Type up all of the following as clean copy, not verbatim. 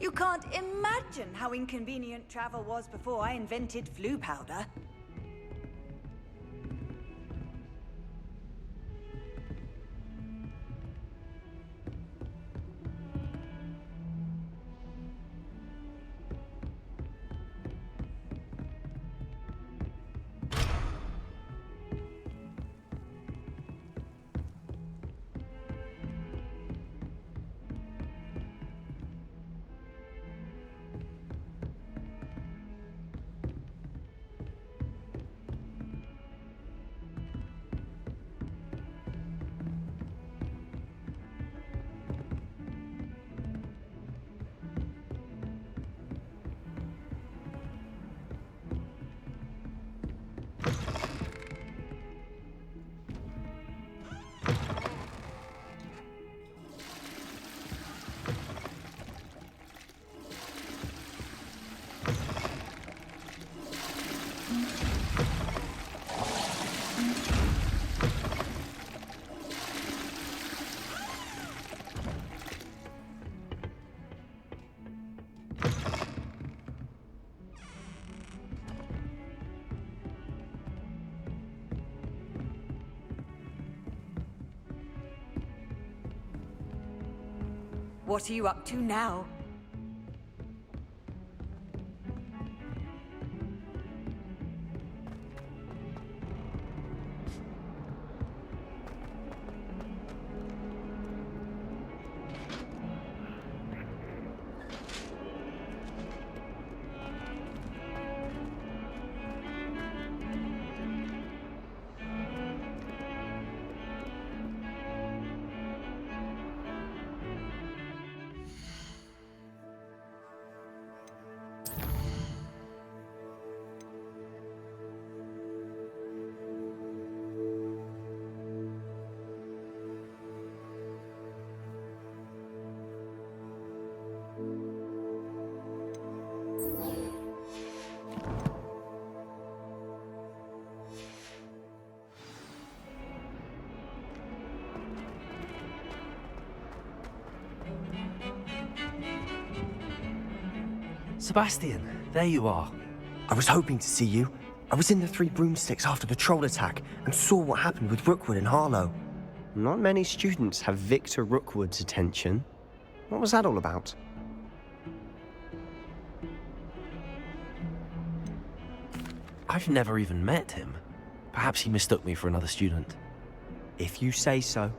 You can't imagine how inconvenient travel was before I invented flu powder. What are you up to now? Sebastian, there you are. I was hoping to see you. I was in the Three Broomsticks after the troll attack and saw what happened with Rookwood and Harlow. Not many students have Victor Rookwood's attention. What was that all about? I've never even met him. Perhaps he mistook me for another student. If you say so.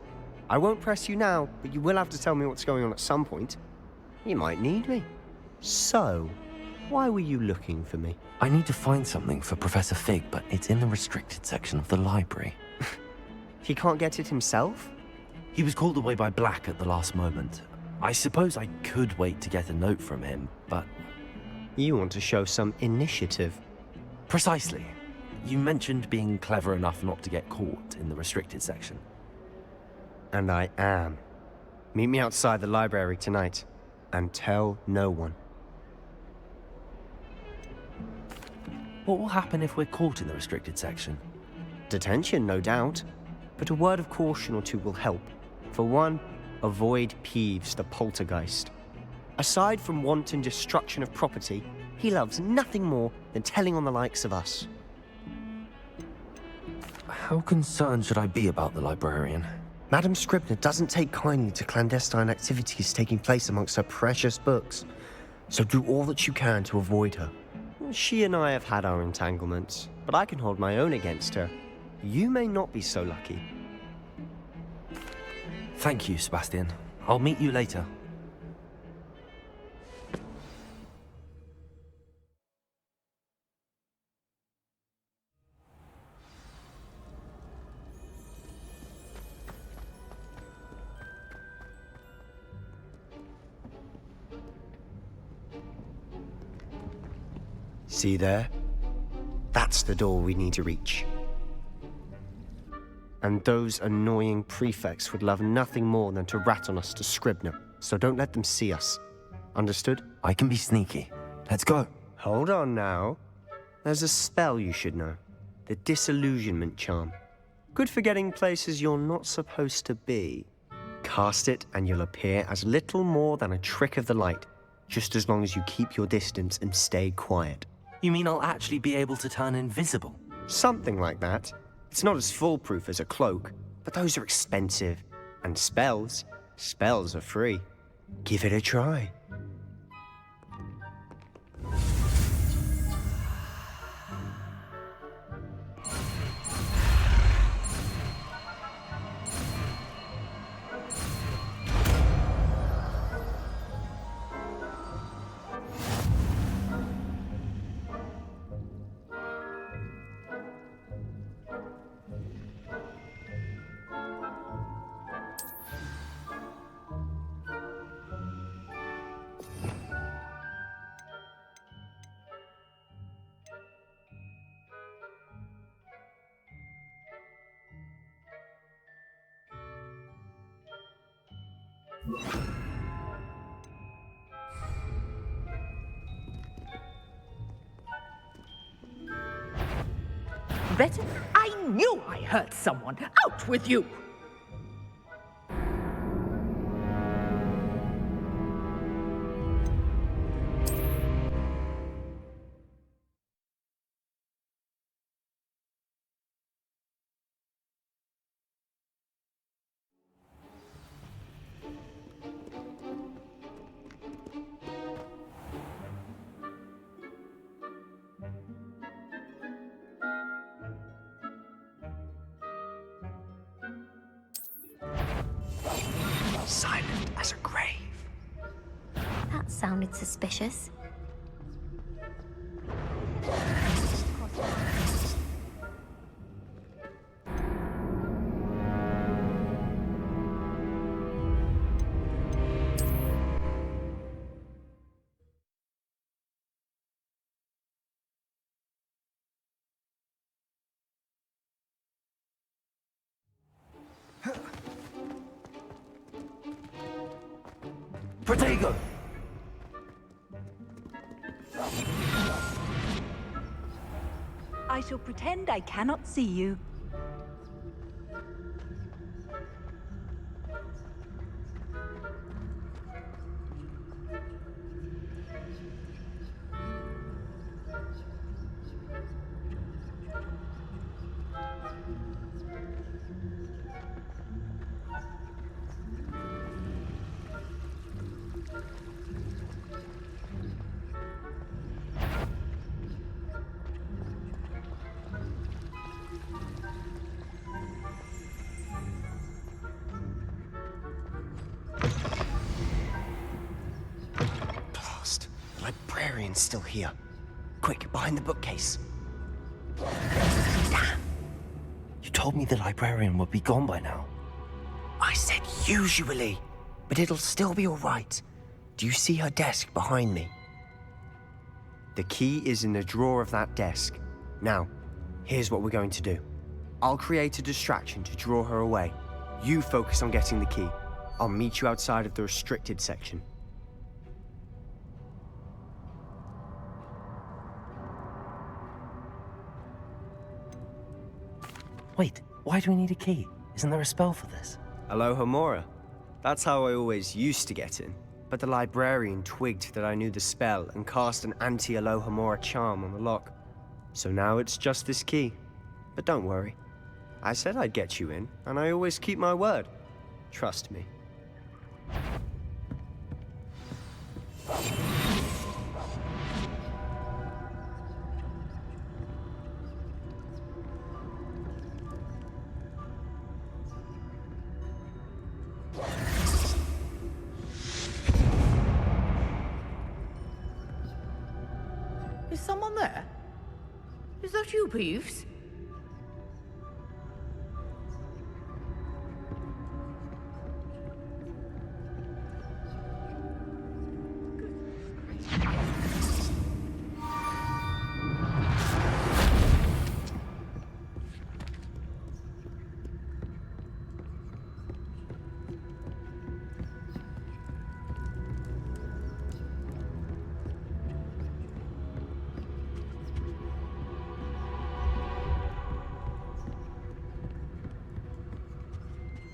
I won't press you now, but you will have to tell me what's going on at some point. You might need me. So, why were you looking for me? I need to find something for Professor Fig, but it's in the restricted section of the library. He can't get it himself? He was called away by Black at the last moment. I suppose I could wait to get a note from him, but... You want to show some initiative. Precisely. You mentioned being clever enough not to get caught in the restricted section. And I am. Meet me outside the library tonight, and tell no one. What will happen if we're caught in the restricted section? Detention, no doubt. But a word of caution or two will help. For one, avoid Peeves the poltergeist. Aside from wanton destruction of property, he loves nothing more than telling on the likes of us. How concerned should I be about the librarian? Madam Scribner doesn't take kindly to clandestine activities taking place amongst her precious books. So do all that you can to avoid her. She and I have had our entanglements, but I can hold my own against her. You may not be so lucky. Thank you, Sebastian. I'll meet you later. See there? That's the door we need to reach. And those annoying prefects would love nothing more than to rat on us to Scribner, so don't let them see us. Understood? I can be sneaky. Let's go. Hold on now. There's a spell you should know. The Disillusionment Charm. Good for getting places you're not supposed to be. Cast it and you'll appear as little more than a trick of the light. just as long as you keep your distance and stay quiet. You mean I'll actually be able to turn invisible? Something like that. It's not as foolproof as a cloak, but those are expensive. And spells are free. Give it a try. Better? I knew I hurt someone. Out with you! Silent as a grave. That sounded suspicious. Protego! I shall pretend I cannot see you. Blast. The librarian's still here. Quick, behind the bookcase. You told me the librarian would be gone by now. I said usually, but it'll still be all right. Do you see her desk behind me? The key is in the drawer of that desk. Now, here's what we're going to do. I'll create a distraction to draw her away. You focus on getting the key. I'll meet you outside of the restricted section. Wait, why do we need a key? Isn't there a spell for this? Alohomora. That's how I always used to get in. But the librarian twigged that I knew the spell and cast an anti-Alohomora charm on the lock. So now it's just this key. But don't worry. I said I'd get you in, and I always keep my word. Trust me. Is someone there? Is that you, Peeves?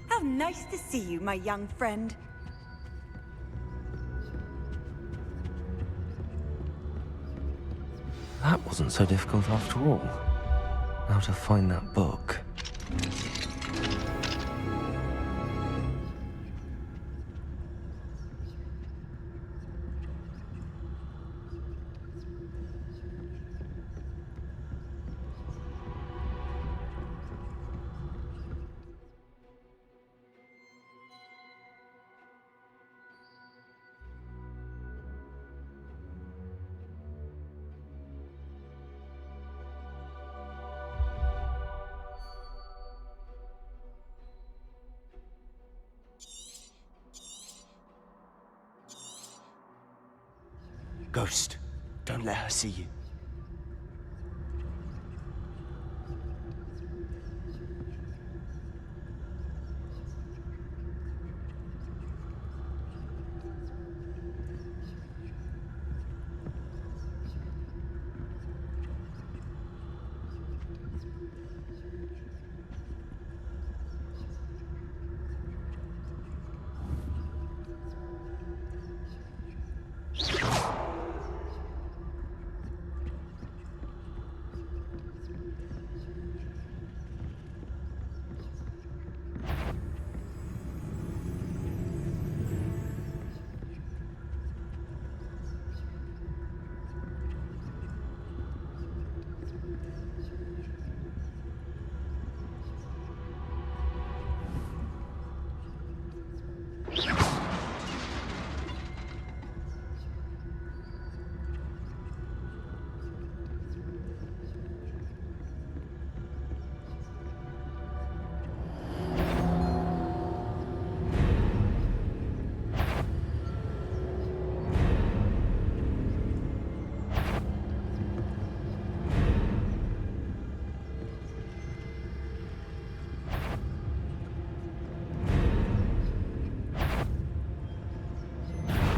How nice to see you, my young friend. That wasn't so difficult after all. Now to find that book. Ghost, don't let her see you.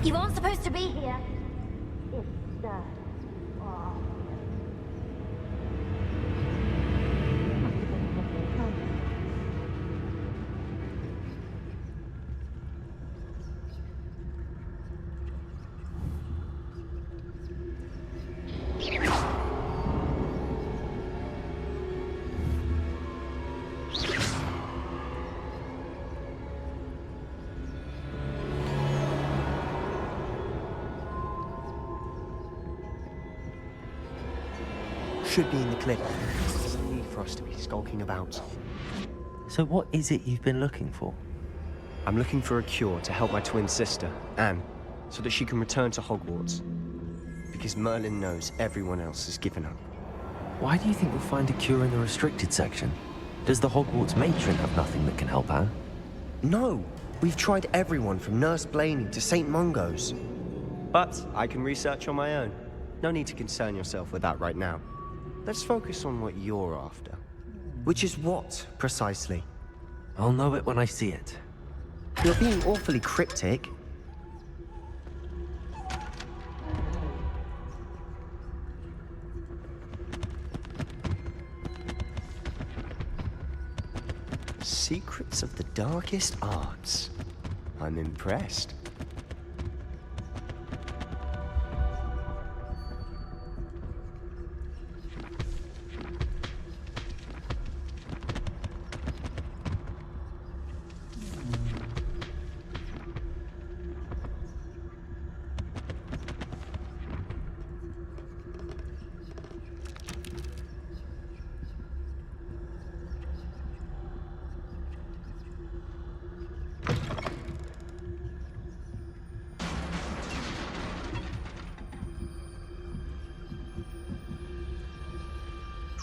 You aren't supposed to be here. Should be in the cliff. There's no need for us to be skulking about. So what is it you've been looking for? I'm looking for a cure to help my twin sister, Anne, so that she can return to Hogwarts. Because Merlin knows everyone else has given up. Why do you think we'll find a cure in the restricted section? Does the Hogwarts matron have nothing that can help Anne? No, we've tried everyone from Nurse Blaney to St. Mungo's. But I can research on my own. No need to concern yourself with that right now. Let's focus on what you're after. Which is what, precisely? I'll know it when I see it. You're being awfully cryptic. Secrets of the darkest arts. I'm impressed.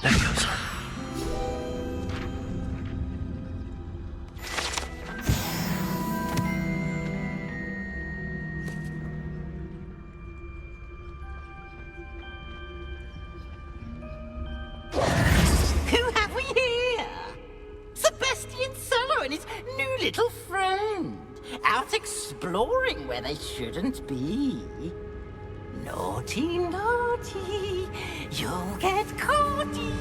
There he goes. Who have we here? Sebastian Sallow and his new little friend. Out exploring where they shouldn't be. Naughty, naughty. You'll get caughty.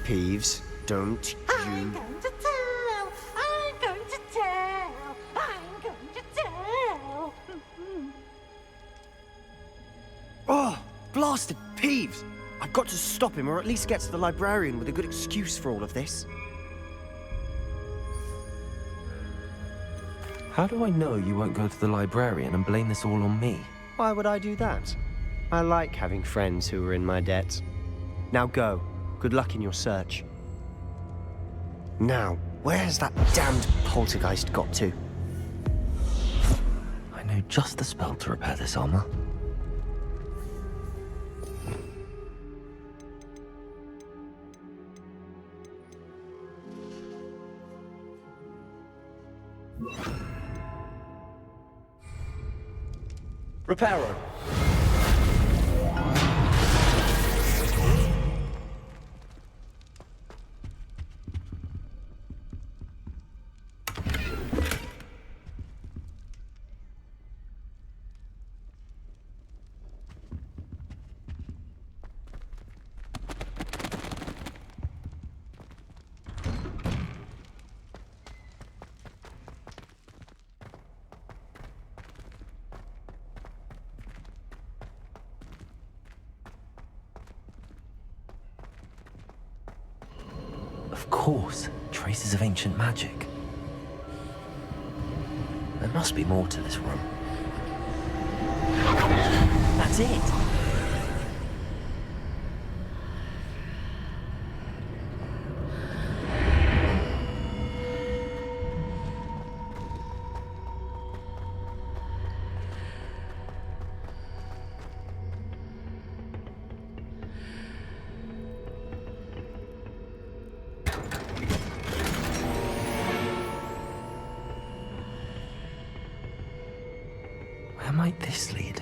Peeves, don't I'm you... going to tell. I'm going to tell. I'm going to tell. Oh, blasted Peeves! I've got to stop him, or at least get to the librarian with a good excuse for all of this. How do I know you won't go to the librarian and blame this all on me? Why would I do that? I like having friends who are in my debt. Now go. Good luck in your search. Now, where has that damned poltergeist got to? I know just the spell to repair this armor. Reparo. Of course, traces of ancient magic. There must be more to this room. That's it! Where might this lead?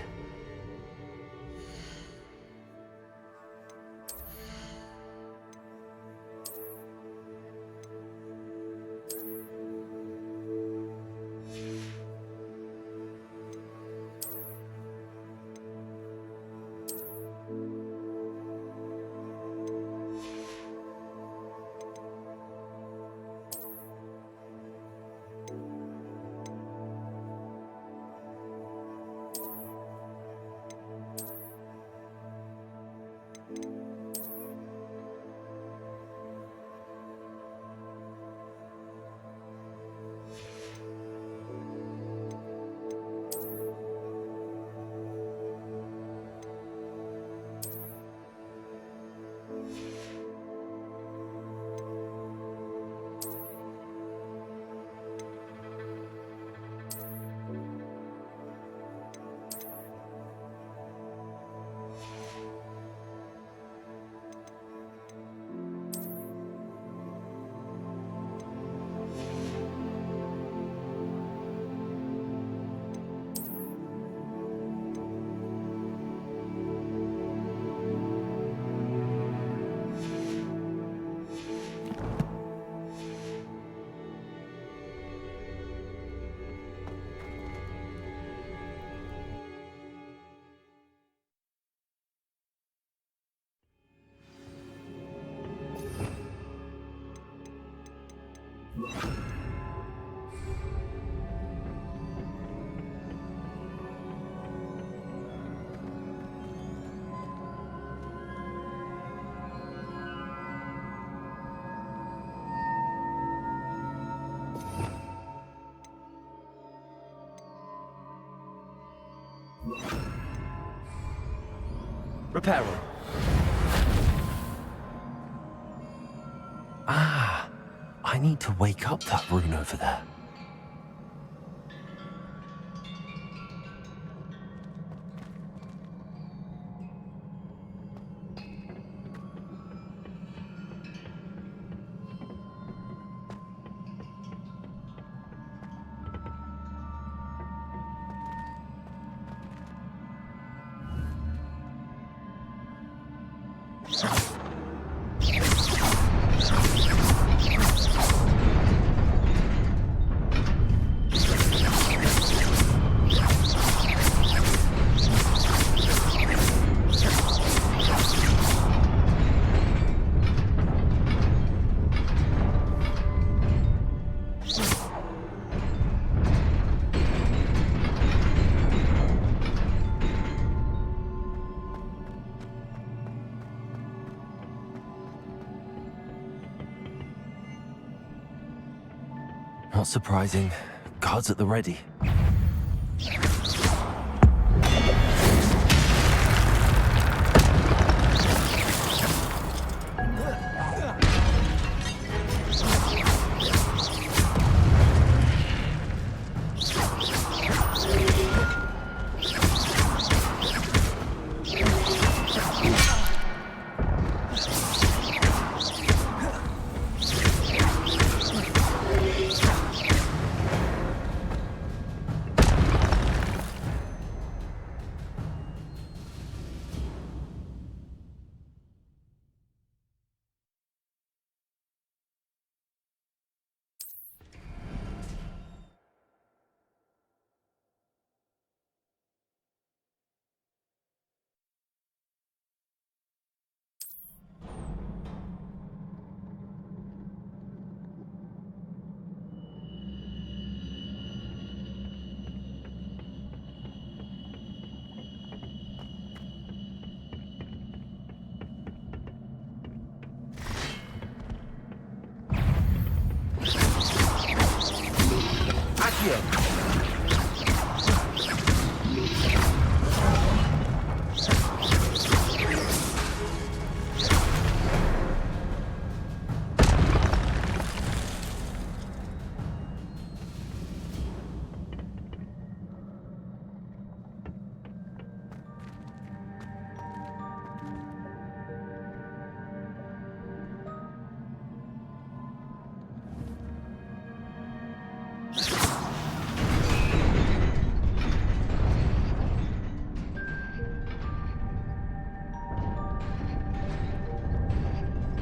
Reparo. Ah, I need to wake up that rune over there. Not surprising. Guards at the ready.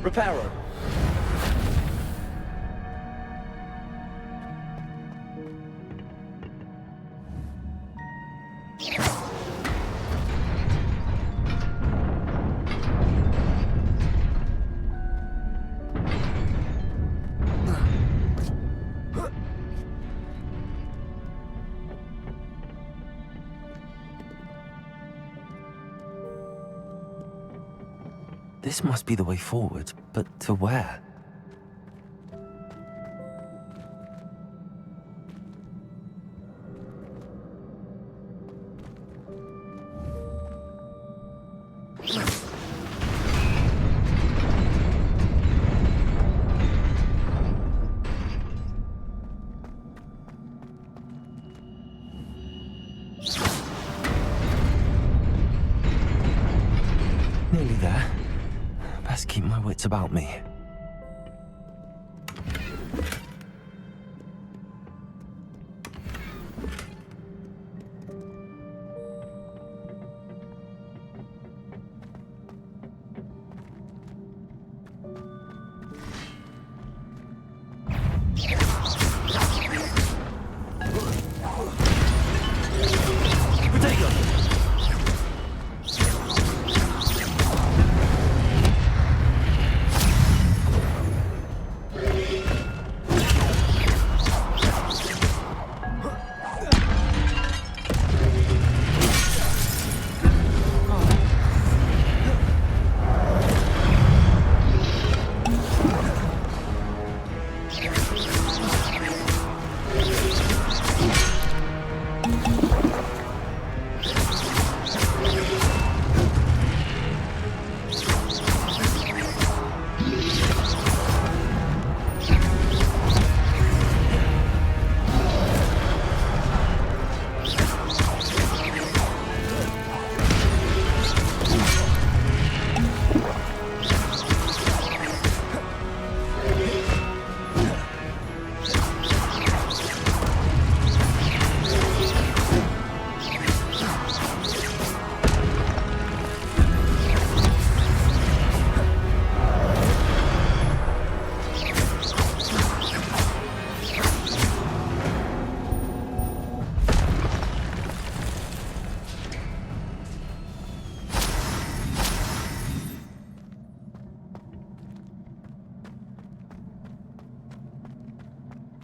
Reparo. This must be the way forward, but to where? Nearly there. Best keep my wits about me.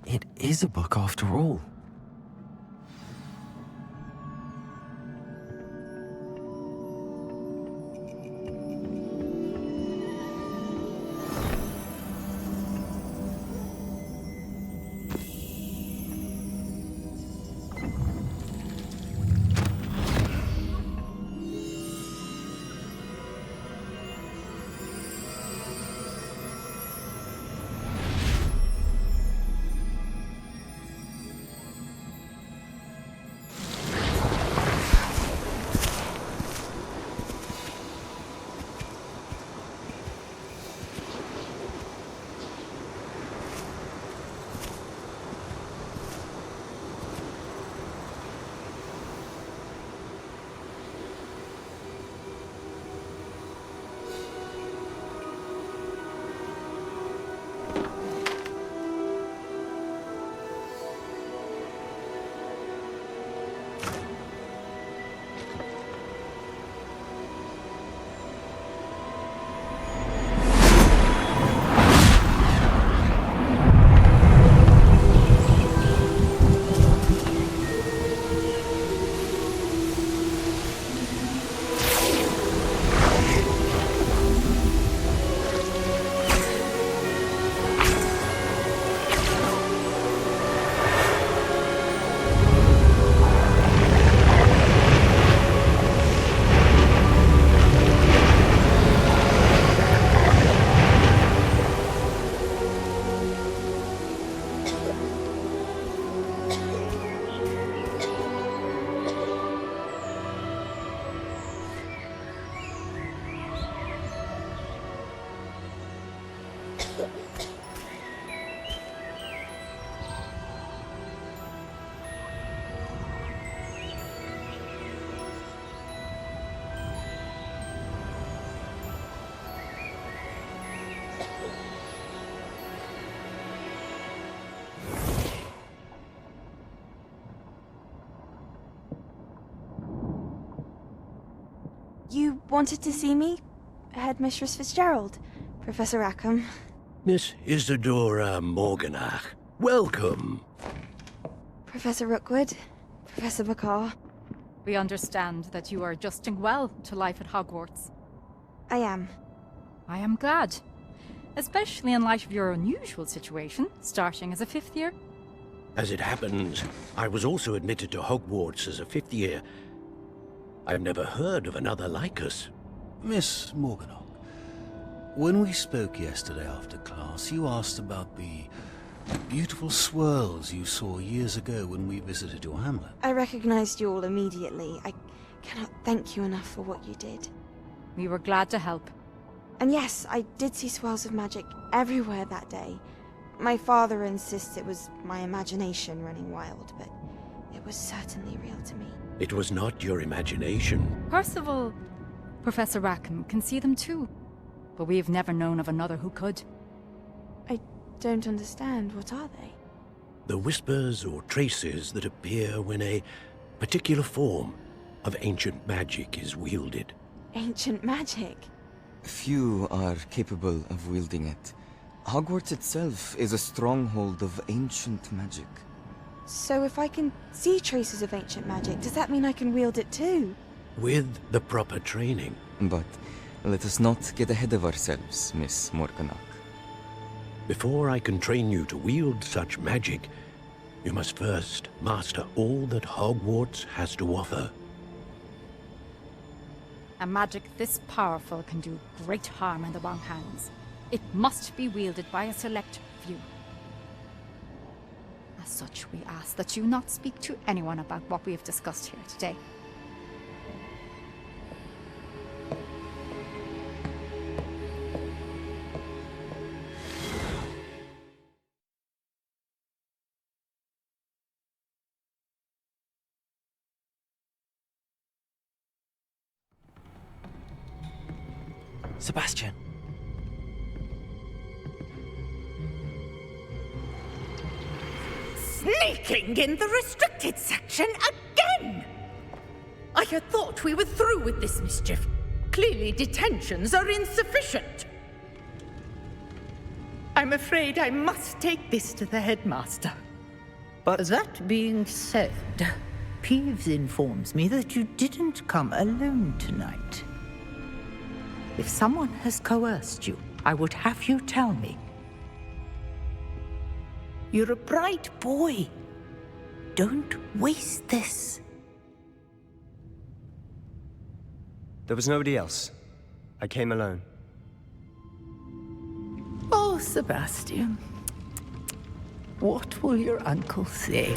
It is a book after all. You wanted to see me? Headmistress Fitzgerald, Professor Rackham. Miss Isadora Morganach, welcome. Professor Rookwood, Professor Bakar. We understand that you are adjusting well to life at Hogwarts. I am. I am glad. Especially in light of your unusual situation, starting as a 5th year. As it happens, I was also admitted to Hogwarts as a 5th year. I've never heard of another like us. Miss Morganach, when we spoke yesterday after class, you asked about the beautiful swirls you saw years ago when we visited your hamlet. I recognized you all immediately. I cannot thank you enough for what you did. We were glad to help. And yes, I did see swirls of magic everywhere that day. My father insists it was my imagination running wild, but it was certainly real to me. It was not your imagination. Percival, Professor Rackham can see them too. But we've never known of another who could. I don't understand. What are they? The whispers or traces that appear when a particular form of ancient magic is wielded. Ancient magic? Few are capable of wielding it. Hogwarts itself is a stronghold of ancient magic. So if I can see traces of ancient magic, does that mean I can wield it too? With the proper training. But let us not get ahead of ourselves, Miss Morganach. Before I can train you to wield such magic, you must first master all that Hogwarts has to offer. A magic this powerful can do great harm in the wrong hands. It must be wielded by a select few. As such, we ask that you not speak to anyone about what we have discussed here today. Sebastian. Sneaking in the restricted section again! I had thought we were through with this mischief. Clearly detentions are insufficient. I'm afraid I must take this to the headmaster. But That being said, Peeves informs me that you didn't come alone tonight. If someone has coerced you, I would have you tell me. You're a bright boy. Don't waste this. there was nobody else. I came alone. Oh, Sebastian. What will your uncle say?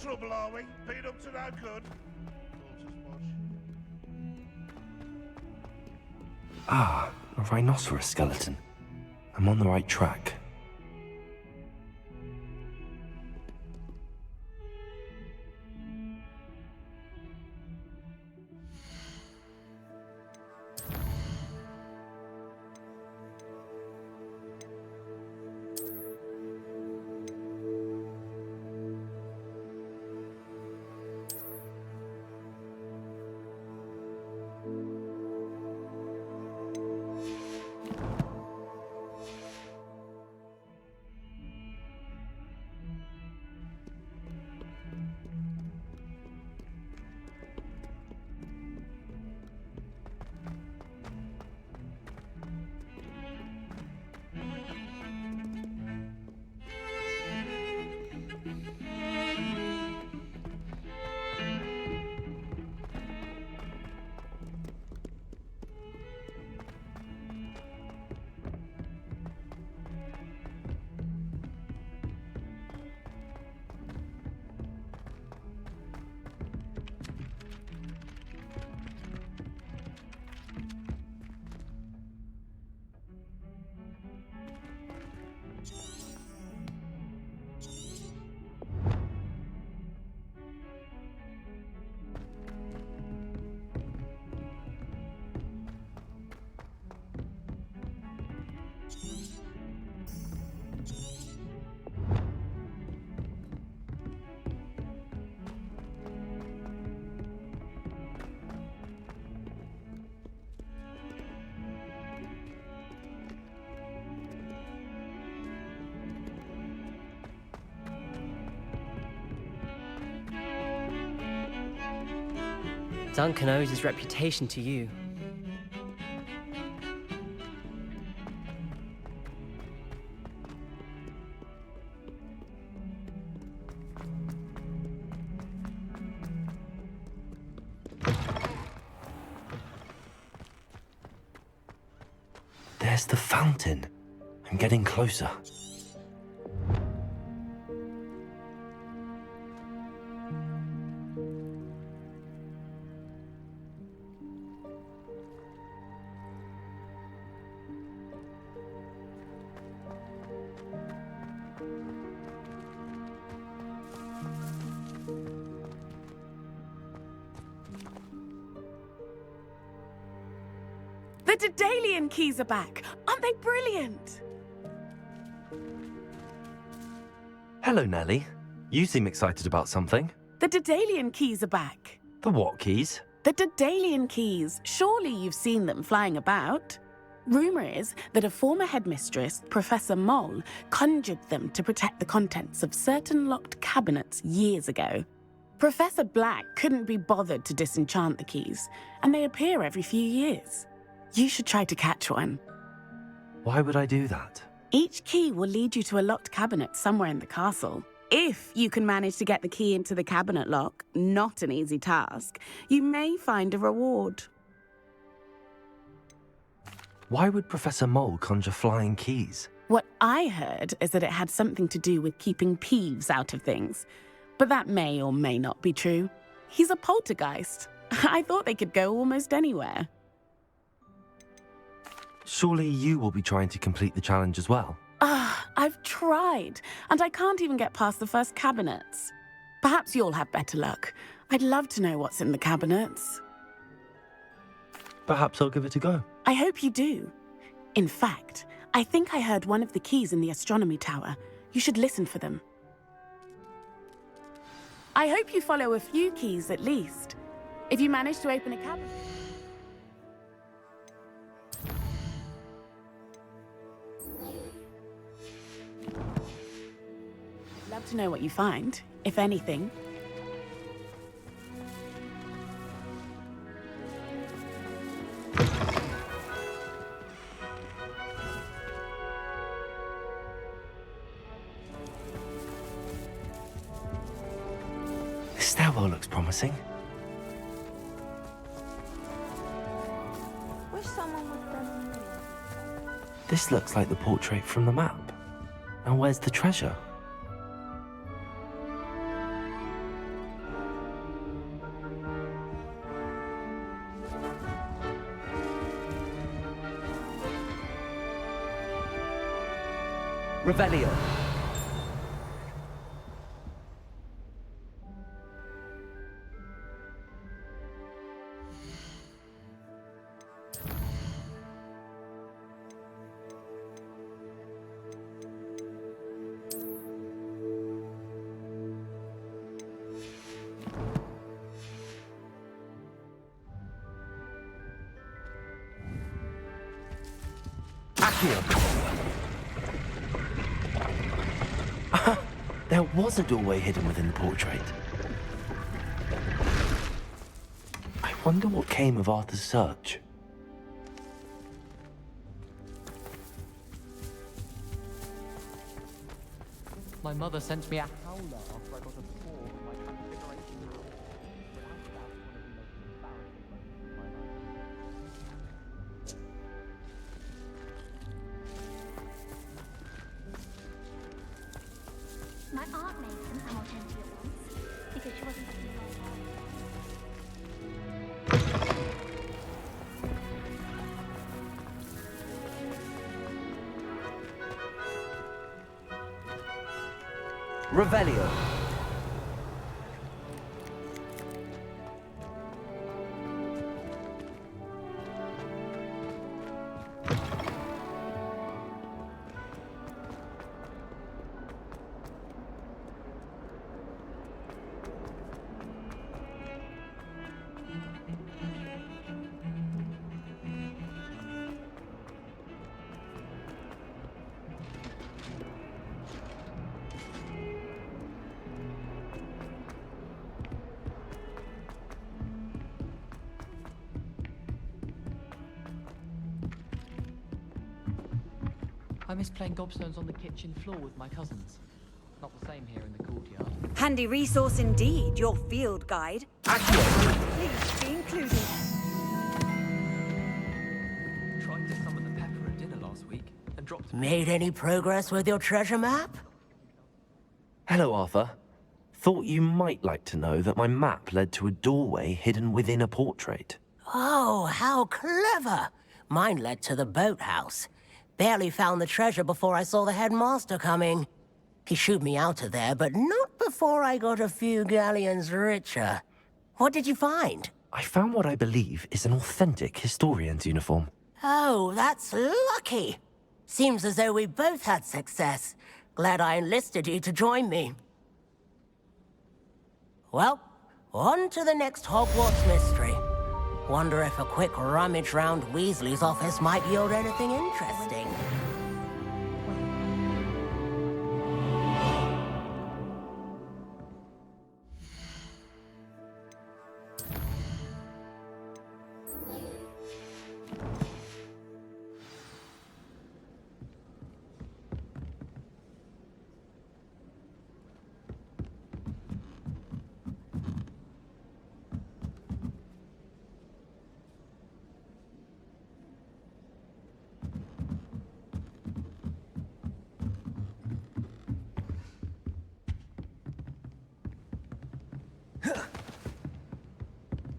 trouble, are we? Been up to no good? Ah, a rhinoceros skeleton. I'm on the right track. Duncan owes his reputation to you. There's the fountain. I'm getting closer. The Daedalian keys are back! Aren't they brilliant? Hello, Nellie. You seem excited about something. The Daedalian keys are back. The what keys? The Daedalian keys. Surely you've seen them flying about. Rumour is that a former headmistress, Professor Moll, conjured them to protect the contents of certain locked cabinets years ago. Professor Black couldn't be bothered to disenchant the keys, and they appear every few years. You should try to catch one. Why would I do that? Each key will lead you to a locked cabinet somewhere in the castle. If you can manage to get the key into the cabinet lock, not an easy task, you may find a reward. Why would Professor Mole conjure flying keys? What I heard is that it had something to do with keeping Peeves out of things. But that may or may not be true. He's a poltergeist. I thought they could go almost anywhere. Surely you will be trying to complete the challenge as well. I've tried, and I can't even get past the first cabinets. Perhaps you'll have better luck. I'd love to know what's in the cabinets. Perhaps I'll give it a go. I hope you do. In fact, I think I heard one of the keys in the astronomy tower. You should listen for them. I hope you follow a few keys at least. If you manage to open a cabinet... Love to know what you find, if anything. This stairwell looks promising. Wish someone would friend me. This looks like the portrait from the map. Now where's the treasure? Revelio. There was a doorway hidden within the portrait. I wonder what came of Arthur's search. My mother sent me a howler after I got a score from my transfiguration hour. Without doubt, one of the most embarrassing moments of my life. My aunt made some Hamilton once because she wasn't Revelio. I miss playing gobstones on the kitchen floor with my cousins. Not the same here in the courtyard. Handy resource indeed, your field guide. Please be included. Tried to summon the pepper at dinner last week and dropped... Made any progress with your treasure map? Hello, Arthur. Thought you might like to know that my map led to a doorway hidden within a portrait. Oh, how clever! Mine led to the boathouse. Barely found the treasure before I saw the headmaster coming. He shooed me out of there, but not before I got a few galleons richer. What did you find? I found what I believe is an authentic historian's uniform. Oh, that's lucky. Seems as though we both had success. Glad I enlisted you to join me. Well, on to the next Hogwarts mystery. Wonder if a quick rummage round Weasley's office might yield anything interesting.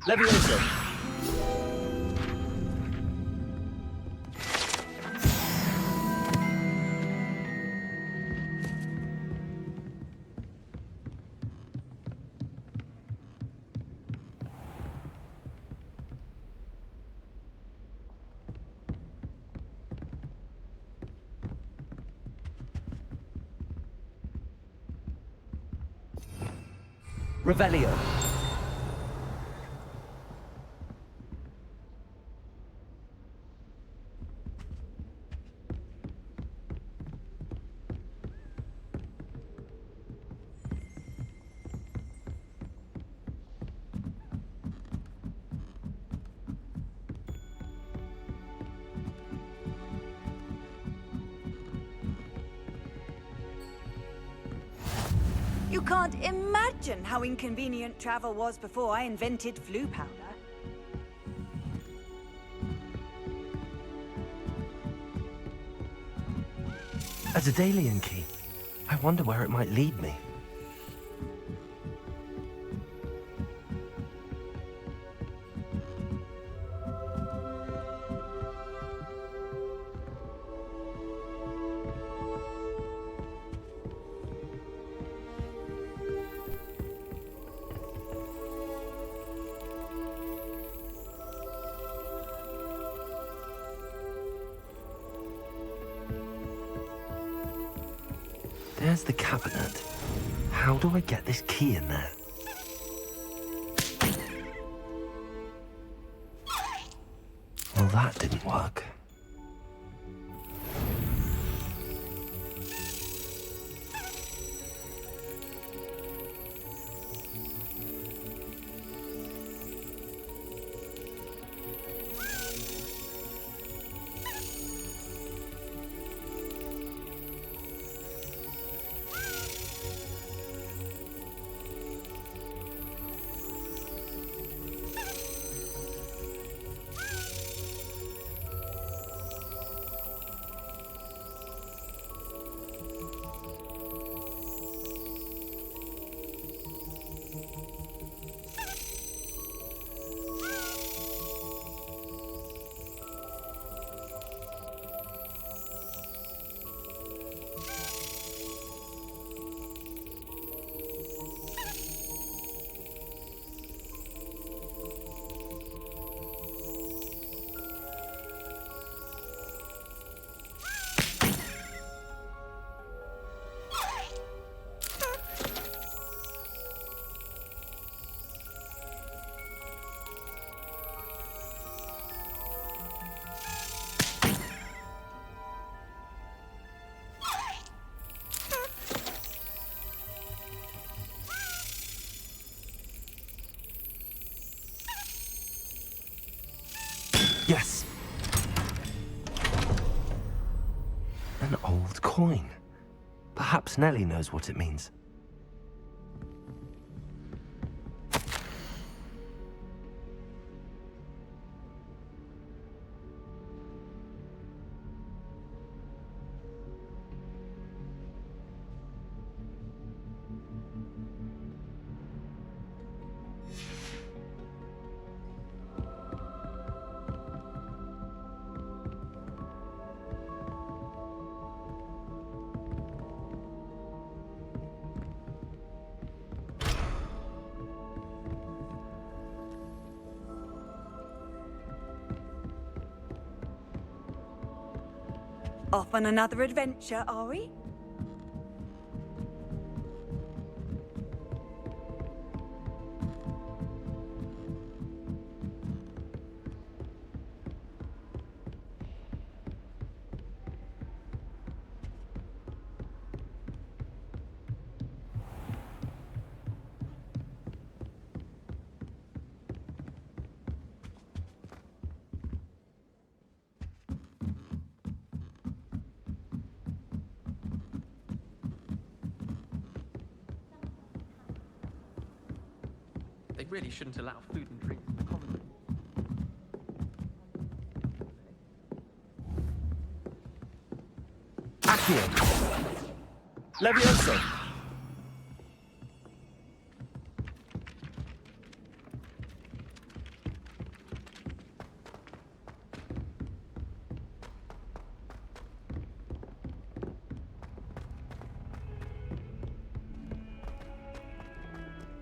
Leviosa. Revelio. You can't imagine how inconvenient travel was before I invented flu powder. A Daedalian key. I wonder where it might lead me. there's the cabinet. How do I get this key in there? Well, that didn't work. Yes! An old coin. Perhaps Nellie knows what it means. Off on another adventure, are we? They really shouldn't allow food and drink in the common room. Accio! Levioso!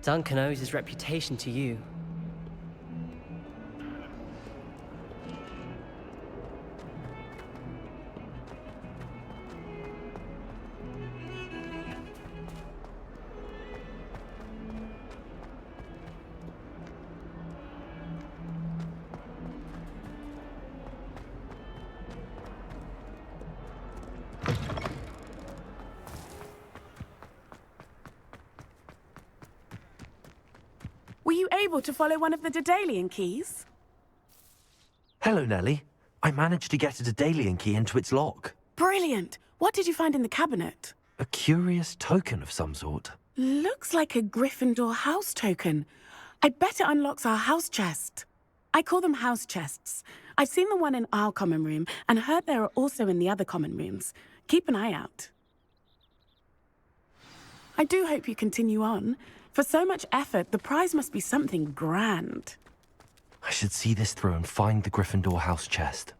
Duncan owes his reputation to you. Were you able to follow one of the Daedalian keys? Hello, Nellie. I managed to get a Daedalian key into its lock. Brilliant! What did you find in the cabinet? A curious token of some sort. Looks like a Gryffindor house token. I bet it unlocks our house chest. I call them house chests. I've seen the one in our common room and heard there are also in the other common rooms. Keep an eye out. I do hope you continue on. For so much effort, the prize must be something grand. I should see this through and find the Gryffindor house chest.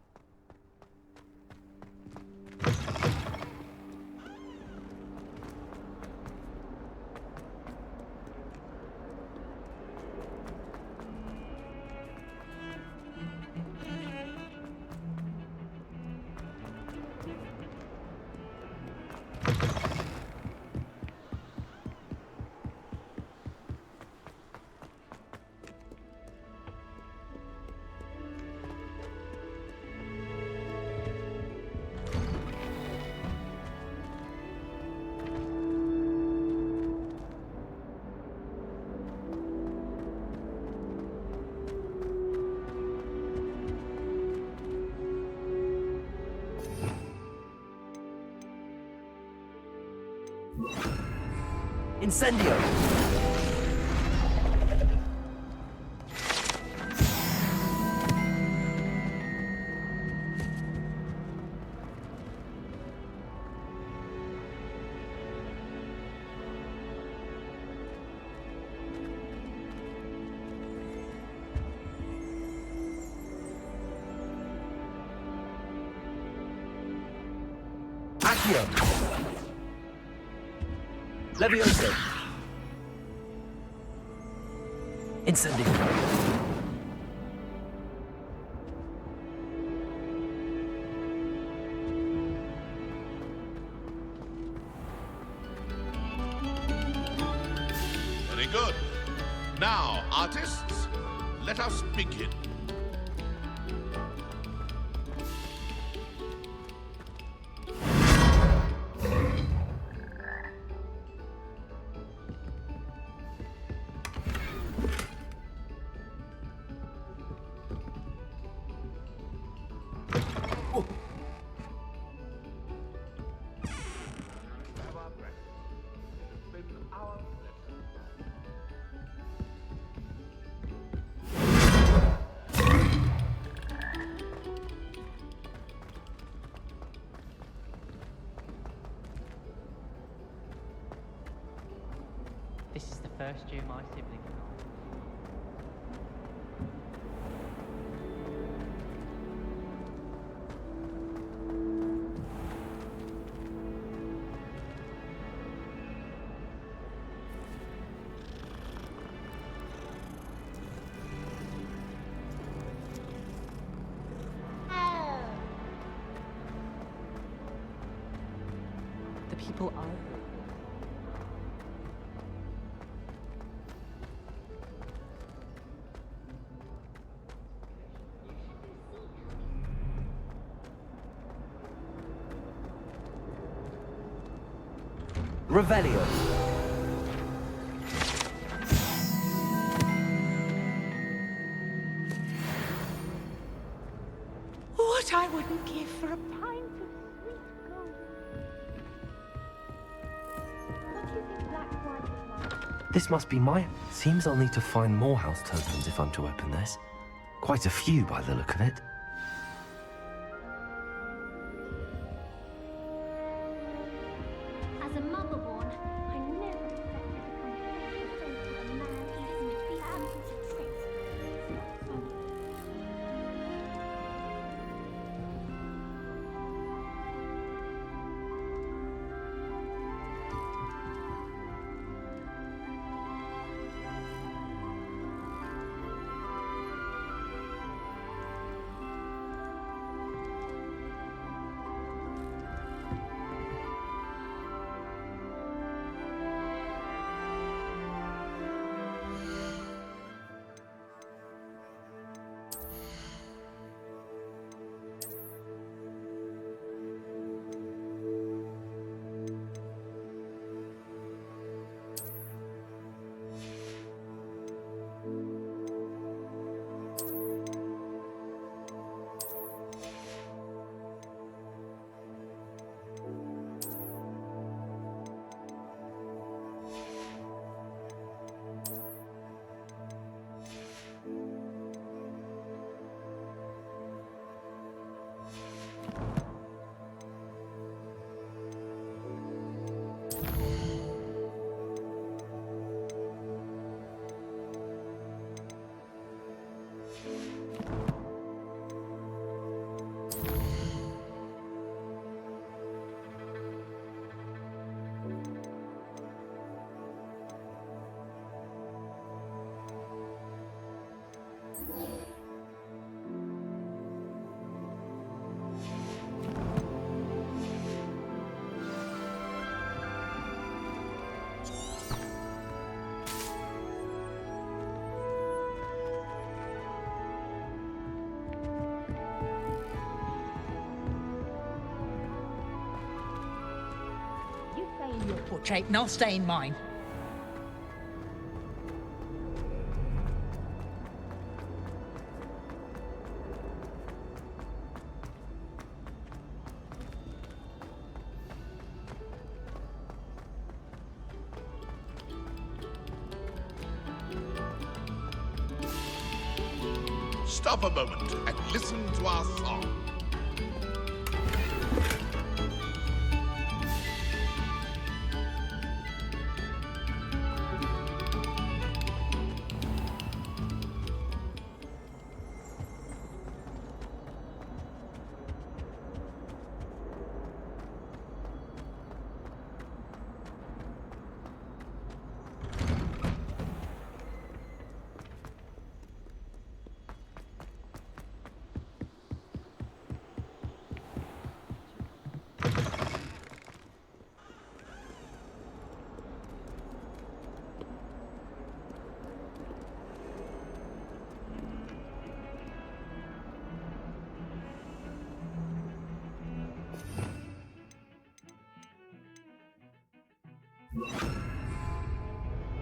Incendio! Accio! Levioso! Incendio! Very good. Now, artists, let us begin. This is the first year my sibling and I. The people I Revelio! What I wouldn't give for a pint of sweet gold. What do you think black wine is like? This must be my... Seems I'll need to find more house tokens if I'm to open this. Quite a few by the look of it. As a mother-born, I never expected to come face to face with a man eating the absence of sex. It's not funny. Your portrait, and I'll stay in mine. stop a moment and listen to our song.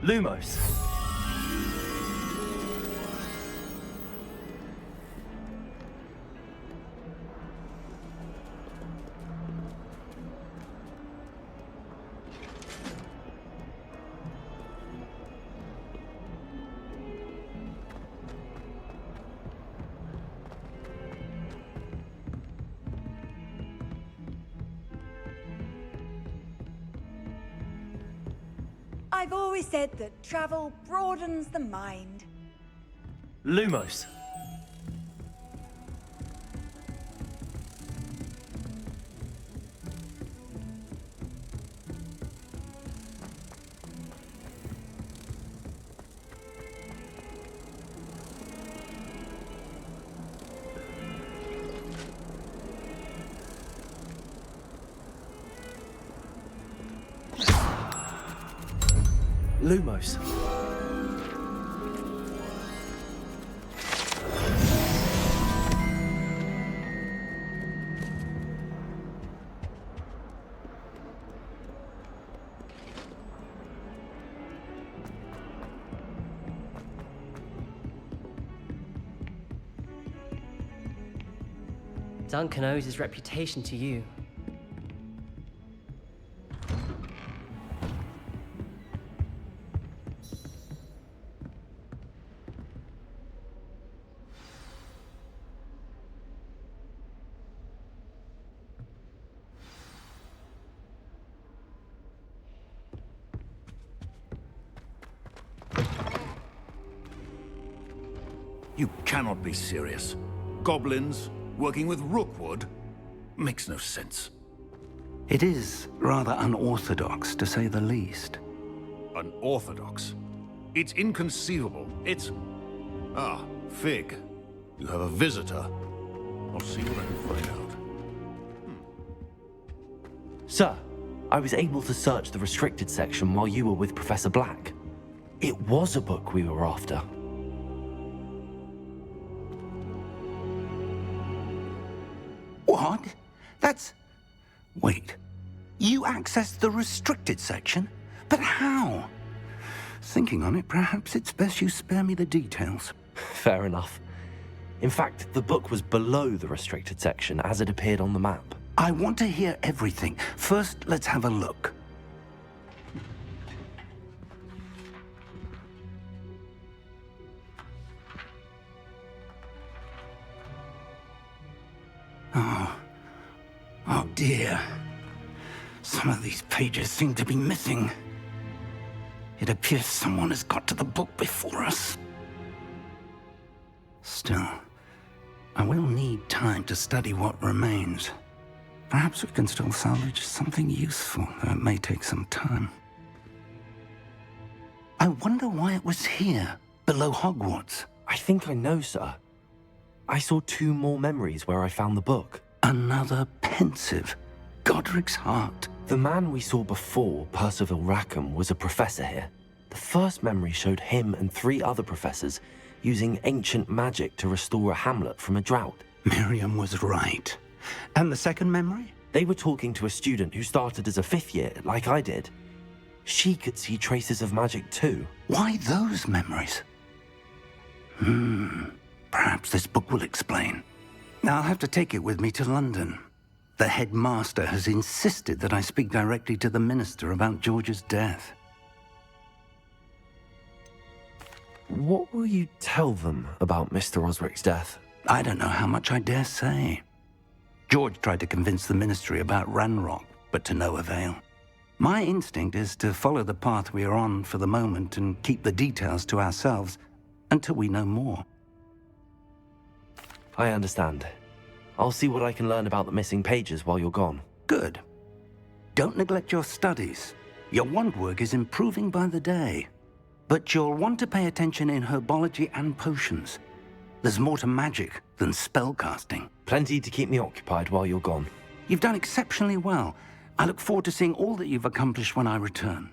Lumos. I've always said that travel broadens the mind. Lumos. Lumos. Duncan owes his reputation to you. You cannot be serious. Goblins working with Rookwood makes no sense. It is rather unorthodox, to say the least. Unorthodox? It's inconceivable. It's... Ah, Fig. You have a visitor. I'll see what I can find out. Sir, I was able to search the restricted section while you were with Professor Black. It was a book we were after. What? That's... Wait. You accessed the restricted section? But how? Thinking on it, perhaps it's best you spare me the details. Fair enough. In fact, the book was below the restricted section as it appeared on the map. I want to hear everything. First, let's have a look. Oh dear. Some of these pages seem to be missing. It appears someone has got to the book before us. Still, I will need time to study what remains. Perhaps we can still salvage something useful, though it may take some time. I wonder why it was here, below Hogwarts. I think I know, sir. I saw 2 more memories where I found the book. Another pensive. Godric's heart. The man we saw before, Percival Rackham, was a professor here. The first memory showed him and 3 other professors using ancient magic to restore a hamlet from a drought. Miriam was right. And the second memory? They were talking to a student who started as a 5th year, like I did. She could see traces of magic too. Why those memories? Perhaps this book will explain. I'll have to take it with me to London. The headmaster has insisted that I speak directly to the minister about George's death. What will you tell them about Mr. Osric's death? I don't know how much I dare say. George tried to convince the Ministry about Ranrock, but to no avail. My instinct is to follow the path we are on for the moment and keep the details to ourselves until we know more. I understand. I'll see what I can learn about the missing pages while you're gone. Good. Don't neglect your studies. Your wand work is improving by the day. But you'll want to pay attention in herbology and potions. There's more to magic than spellcasting. Plenty to keep me occupied while you're gone. You've done exceptionally well. I look forward to seeing all that you've accomplished when I return.